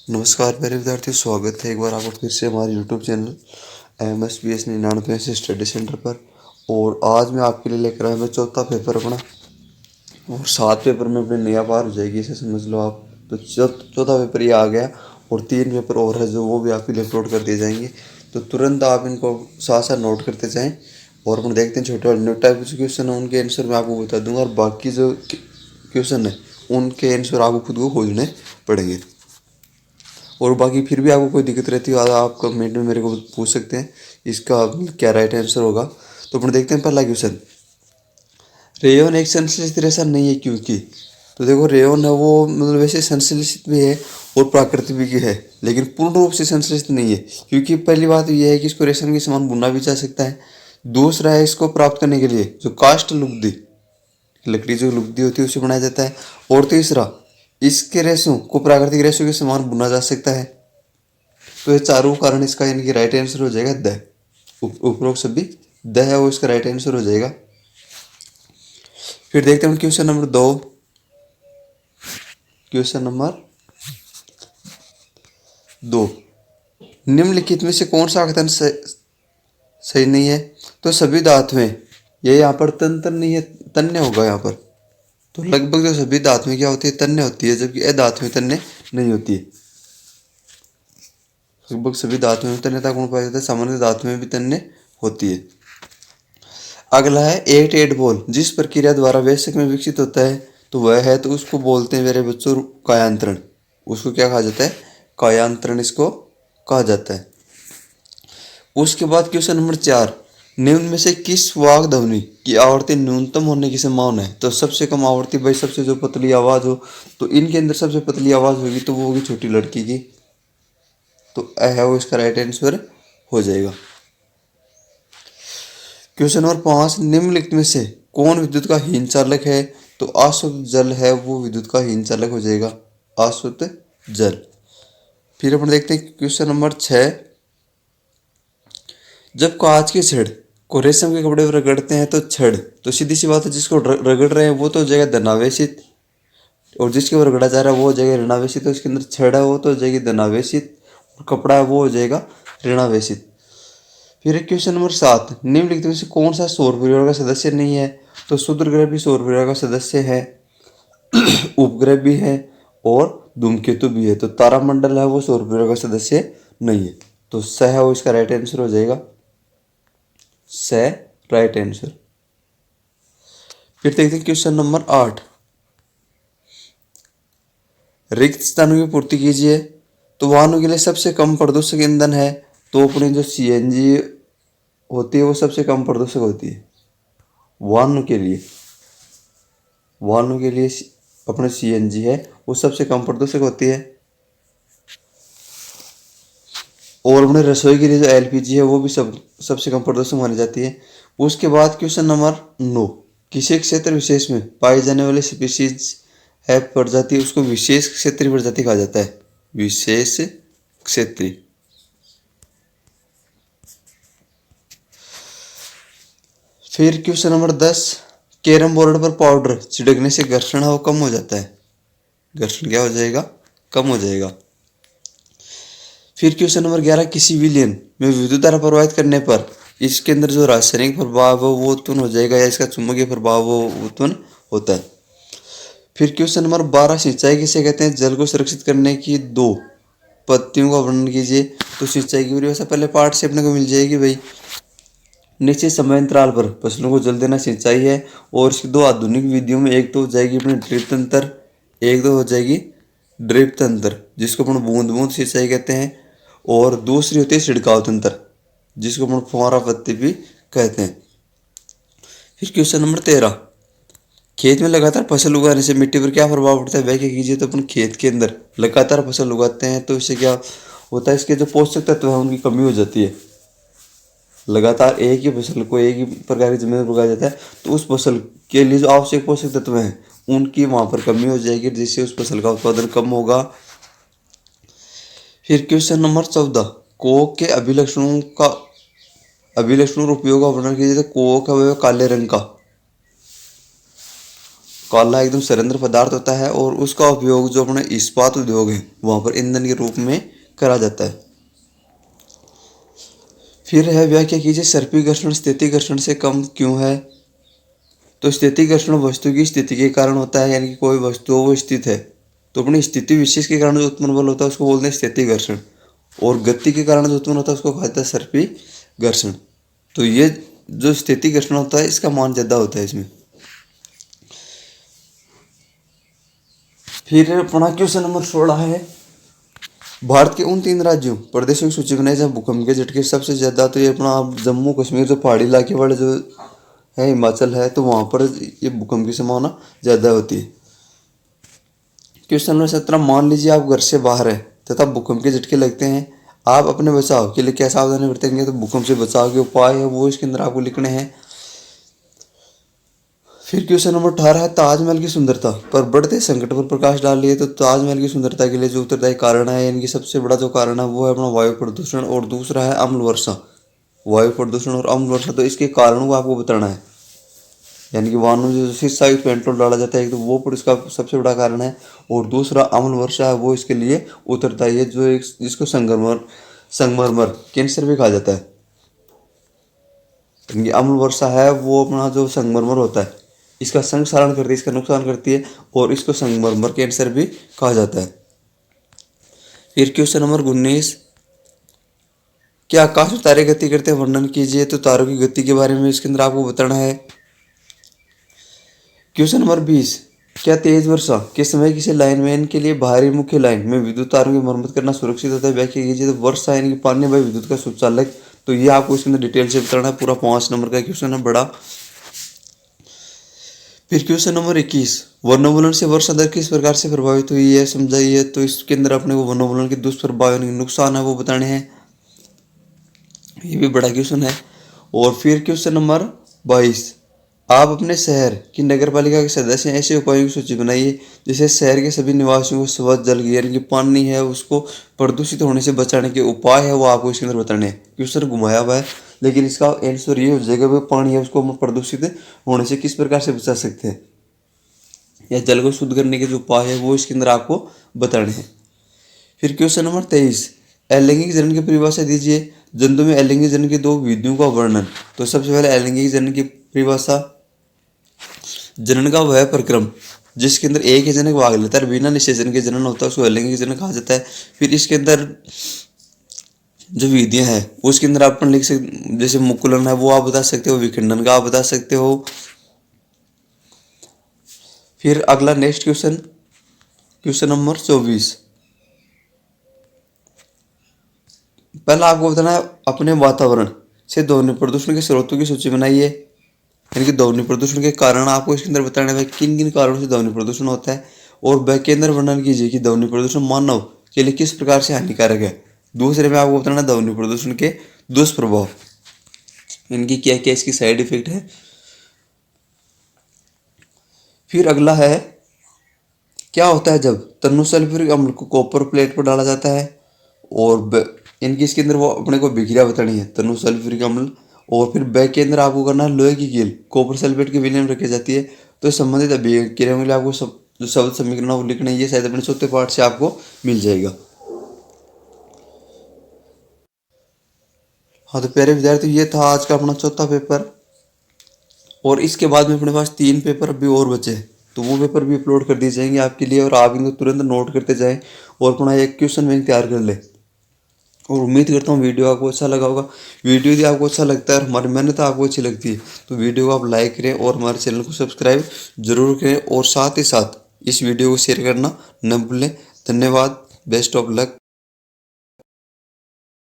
नमस्कार मेरे विद्यार्थियों, स्वागत है एक बार आपका फिर से हमारे यूट्यूब चैनल MSBS 99 से स्टडी सेंटर पर। और आज मैं आपके लिए लेकर आया मैं चौथा पेपर अपना, और 7 पेपर में अपने नया पार हो जाएगी, इसे समझ लो आप। तो चौथा पेपर ये आ गया, और 3 पेपर और है जो वो भी आपके लिए अपलोड कर दिए जाएंगे। तो तुरंत आप इनको साथ साथ नोट करते जाएँ, और अपन देखते हैं छोटे वाले टाइप के क्वेश्चन है उनके आंसर मैं आपको बता दूंगा, और बाकी जो क्वेश्चन है उनके आंसर आपको खुद को खोजने पड़ेंगे। और बाकी फिर भी आपको कोई दिक्कत रहती है आप कमेंट में मेरे को पूछ सकते हैं इसका क्या राइट आंसर होगा। तो अपन देखते हैं पहला क्वेश्चन। रेयन एक संश्लेषित रेशा नहीं है क्योंकि। तो देखो रेयन है वो मतलब वैसे संश्लेषित भी है और प्राकृतिक भी है, लेकिन पूर्ण रूप से संश्लेषित नहीं है, क्योंकि पहली बात ये है कि इसको रेशम के समान बुना भी जा सकता है। दूसरा है इसको प्राप्त करने के लिए जो काष्ठ लुगदी लकड़ी जो लुगदी होती है उसे बनाया जाता है। और तीसरा, इसके रेशों को प्राकृतिक रेशों के समान बुना जा सकता है। तो ये चारों कारण इसका यानी कि राइट आंसर हो जाएगा द। उपरोक्त सभी द है वो इसका राइट आंसर हो जाएगा। फिर देखते हैं क्वेश्चन नंबर 2। क्वेश्चन नंबर 2, निम्नलिखित में से कौन सा कथन सही नहीं है। तो सभी धातुएं, ये यहाँ पर तंत्र नहीं है, तन्य होगा यहाँ पर। तो लगभग जो सभी धातुएं क्या होती है, तन्य होती है, जबकि अधातुएं तन्य नहीं होती है। लगभग सभी धातुओं में तन्यता गुण पाया जाता है, सामान्य धातु में भी तन्य होती है। अगला है एट एट बॉल, जिस प्रक्रिया द्वारा वयस्क में विकसित होता है तो वह है, तो उसको बोलते हैं मेरे बच्चों कायांतरण। उसको क्या कहा जाता है, कायांतरण इसको कहा जाता है। उसके बाद क्वेश्चन नंबर 4, निम्न में से किस वाग ध्वनि की आवृत्ति न्यूनतम होने की संभावना है। तो सबसे कम आवृत्ति भाई सबसे जो पतली आवाज हो, तो इनके अंदर सबसे पतली आवाज होगी तो वो होगी छोटी लड़की की। तो है वो इसका राइट आंसर हो जाएगा। क्वेश्चन नंबर 5, निम्नलिखित में से कौन विद्युत का हीन चालक है। तो आसुत जल है वो विद्युत का हीन चालक हो जाएगा, आसुत जल। फिर अपन देखते हैं क्वेश्चन नंबर 6, जब कांच की छड़ को रेशम के कपड़े पर रगड़ते हैं तो छड़, तो सीधी सी बात है जिसको रगड़ रहे हैं वो तो हो जाएगा धनावेशित, और जिसके ऊपर रगड़ा जा रहा है वो हो जाएगा ऋणावेशित। तो इसके अंदर छड़ है वो तो हो जाएगी धनावेशित, और कपड़ा है वो हो जाएगा ऋणावेशित। फिर क्वेश्चन नंबर 7, निम्नलिखित में से कौन सा सौर परिवार का सदस्य नहीं है। तो क्षुद्र ग्रह भी सौर परिवार का सदस्य है, उपग्रह भी है और धूमकेतु भी है। तो तारामंडल है वो सौर परिवार का सदस्य नहीं है। तो स है वो इसका राइट आंसर हो जाएगा, स राइट आंसर। फिर देखते हैं क्वेश्चन नंबर 8, रिक्त स्थानों की पूर्ति कीजिए। तो वाहनों के लिए सबसे कम प्रदूषक ईंधन है, तो अपनी जो CNG होती है वो सबसे कम प्रदूषक होती है वाहनों के लिए। वाहनों के लिए अपने CNG है वो सबसे कम प्रदूषक होती है। और अपने रसोई के लिए जो LPG है वो भी सबसे कम प्रदूषक मानी जाती है। उसके बाद क्वेश्चन नंबर 9, किसी क्षेत्र विशेष में पाई जाने वाली स्पीशीज है प्रजाति, उसको विशेष क्षेत्रीय प्रजाति कहा जाता है, विशेष क्षेत्रीय। फिर क्वेश्चन नंबर 10, कैरम बोर्ड पर पाउडर छिड़कने से घर्षण है वो कम हो जाता है, घर्षण क्या हो जाएगा, कम हो जाएगा। फिर क्वेश्चन नंबर 11, किसी विलयन में विद्युत धारा प्रवाहित करने पर इसके अंदर जो रासायनिक प्रभाव है वो उत्पन्न हो जाएगा, या इसका चुंबकीय प्रभाव वो उत्पन्न होता है। फिर क्वेश्चन नंबर 12, सिंचाई किसे कहते हैं, जल को सुरक्षित करने की 2 पद्धतियों का वर्णन कीजिए। तो सिंचाई की परिभाषा पहले पार्ट से अपने को मिल जाएगी भाई, निश्चित समय अंतराल पर फसलों को जल देना सिंचाई है। और इसकी 2 आधुनिक विधियों में एक तो हो जाएगी अपनी ड्रिप तंत्र, एक तो हो जाएगी ड्रिप तंत्र जिसको अपन बूंद बूंद सिंचाई कहते हैं, और दूसरी होती है छिड़काव तंत्र जिसको अपन फुहारा पद्धति भी कहते हैं। फिर क्वेश्चन नंबर 13, खेत में लगातार फसल उगाने से मिट्टी पर क्या प्रभाव पड़ता है, व्याख्या कीजिए। तो अपन खेत के अंदर लगातार फसल उगाते हैं तो इससे क्या होता है, इसके जो पोषक तत्व है उनकी कमी हो जाती है। लगातार एक ही फसल को एक ही प्रकार की जमीन पर उगाया जाता है तो उस फसल के लिए जो आवश्यक पोषक तत्व हैं उनकी वहाँ पर कमी हो जाएगी, जिससे उस फसल का उत्पादन कम होगा। फिर क्वेश्चन नंबर 14, कोक के अभिलक्षणों और उपयोग का वर्णन कीजिए। तो कोक है वह काले रंग का, काला एकदम सरेंद्र पदार्थ होता है और उसका उपयोग जो अपने इस्पात उद्योग है वहाँ पर ईंधन के रूप में करा जाता है। फिर है व्याख्या कीजिए सर्पी घर्षण स्थिति घर्षण से कम क्यों है। तो स्थिति घर्षण वस्तु की स्थिति के कारण होता है, यानी कि कोई वस्तु वो स्थित है तो अपनी स्थिति विशेष के कारण जो उत्पन्न बल होता है उसको बोलते हैं स्थिति घर्षण, और गति के कारण जो उत्पन्न होता है उसको कहते हैं सर्पी घर्षण। तो ये जो स्थिति घर्षण होता है इसका मान ज्यादा होता है इसमें। फिर अपना क्वेश्चन नंबर 16 है, भारत के उन 3 राज्यों प्रदेशों की सूची बनाई जहाँ भूकंप के झटके सबसे ज्यादा। तो ये अपना जम्मू कश्मीर जो पहाड़ी इलाके वाले जो है, हिमाचल है, तो वहाँ पर ये भूकंप की संभावना ज़्यादा होती है। क्वेश्चन नंबर 17, मान लीजिए आप घर से बाहर हैं तथा भूकंप के झटके लगते हैं, आप अपने बचाव के लिए क्या सावधानी बरतेंगे। तो भूकंप से बचाव के उपाय है वो इसके अंदर आपको लिखने हैं। फिर क्वेश्चन नंबर 18 है, ताजमहल की सुंदरता पर बढ़ते संकट पर प्रकाश डाल लिए। तो ताजमहल की सुंदरता के लिए जो उत्तरदायी कारण है, यानी कि सबसे बड़ा जो कारण है वो है अपना वायु प्रदूषण, और दूसरा है अम्ल वर्षा। वायु प्रदूषण और अम्ल वर्षा, तो इसके कारणों को आपको बताना है, यानी कि वाहनों में जो शीशा पेट्रोल डाला जाता है तो वो पर इसका सबसे बड़ा कारण है, और दूसरा अम्ल वर्षा है वो इसके लिए उत्तरदायी है, जो एक जिसको संगमरमर कैंसर भी कहा जाता है। यानी अम्ल वर्षा है वो अपना जो संगमरमर होता है इसका संक्षारण करती है, इसका नुकसान करती है, और इसको संगमरमर कैंसर भी कहा जाता है। फिर क्वेश्चन नंबर 19, क्या आकाश में तारे गति करते हैं, वर्णन कीजिए। तो तारों की गति के बारे में इसके अंदर आपको बताना है। क्वेश्चन नंबर 20, क्या तेज वर्षा के समय किसी लाइनमैन के लिए बाहरी मुख्य लाइन में विद्युत तारों की मरम्मत करना सुरक्षित होता है। व्याख्या कीजिए। तो वर्षा यानी कि पानी बाई विद्युत का सुचालक, तो ये आपको इसके अंदर डिटेल से बताना है। पूरा 5 नंबर का क्वेश्चन है, बड़ा। फिर क्वेश्चन नंबर 21, वनोन्मूलन से वर्षा दर किस प्रकार से प्रभावित हुई है, समझाइए। तो इसके अंदर अपने को वनोन्मूलन के दुष्प्रभाव यानी नुकसान है वो बताने हैं, ये भी बड़ा क्वेश्चन है। और फिर क्वेश्चन नंबर 22, आप अपने शहर की नगर पालिका के सदस्य ऐसे उपायों की सूची बनाइए जिससे शहर के सभी निवासियों को स्वच्छ जल यानी कि पानी है उसको प्रदूषित होने से बचाने के उपाय है वो आपको इसके अंदर बताने हैं। क्वेश्चन घुमाया हुआ है लेकिन इसका आंसर ये हो जाएगा, वो पानी है उसको हम प्रदूषित होने से किस प्रकार से बचा सकते हैं, या जल को शुद्ध करने के जो उपाय है वो इसके अंदर आपको बताने हैं। फिर क्वेश्चन नंबर 23, अलैंगिक जनन की परिभाषा दीजिए। जंतु में अलैंगिक जनन की 2 विधियों का वर्णन। तो सबसे पहले अलैंगिक जनन की परिभाषा, जनन का वह प्रक्रम जिसके अंदर एक ही जनक भाग लेता है, बिना निषेचन के जनन होता है उसको अलैंगिक जनन कहा जाता है। फिर इसके अंदर जो विधियां हैं उसके अंदर आप लिख सकते, जैसे मुकुलन है वो आप बता सकते हो, विखंडन का आप बता सकते हो। फिर अगला नेक्स्ट क्वेश्चन, क्वेश्चन नंबर 24, पहला आपको बताना है अपने वातावरण से ध्वनि प्रदूषण के स्रोतों की सूची बनाइए, यानी कि ध्वनि प्रदूषण के कारण आपको इसके अंदर बताना है किन किन कारणों से ध्वनि प्रदूषण होता है, और वह के अंदर वर्णन कीजिए कि ध्वनि प्रदूषण मानव के लिए किस प्रकार से हानिकारक है। दूसरे में आपको बताना ध्वनि प्रदूषण के दुष्प्रभाव, इनकी क्या क्या इसकी साइड इफेक्ट है। फिर अगला है, क्या होता है जब तनुसल्फ्यूरिक अम्ल को कॉपर प्लेट पर डाला जाता है, और इनकी इसके अंदर वो अपने को विक्रिया बतानी है तनुसल्फ्यूरिक अम्ल। और फिर बैग के अंदर आपको करना है लोहे की कील कॉपर सल्फेट के विलयन रखी जाती है। तो संबंधित अभिक्रियाओं के लिए आपको सब जो शब्द समीकरण वो लिखना है, ये शायद अपने चौथे पार्ट से आपको मिल जाएगा। हाँ तो प्यारे विद्यार्थी, ये था आज का अपना चौथा पेपर, और इसके बाद में अपने पास 3 पेपर अभी और बचे हैं, तो वो पेपर भी अपलोड कर दिए जाएंगे आपके लिए, और आप इनको तुरंत नोट करते जाएं और अपना एक क्वेश्चन बैंक तैयार कर ले। और उम्मीद करता हूँ वीडियो आपको अच्छा लगा होगा। वीडियो यदि आपको अच्छा लगता है और हमारी मेहनत आपको अच्छी लगती है तो वीडियो को आप लाइक करें और हमारे चैनल को सब्सक्राइब जरूर करें, और साथ ही साथ इस वीडियो को शेयर करना न भूलें। धन्यवाद, बेस्ट ऑफ लक।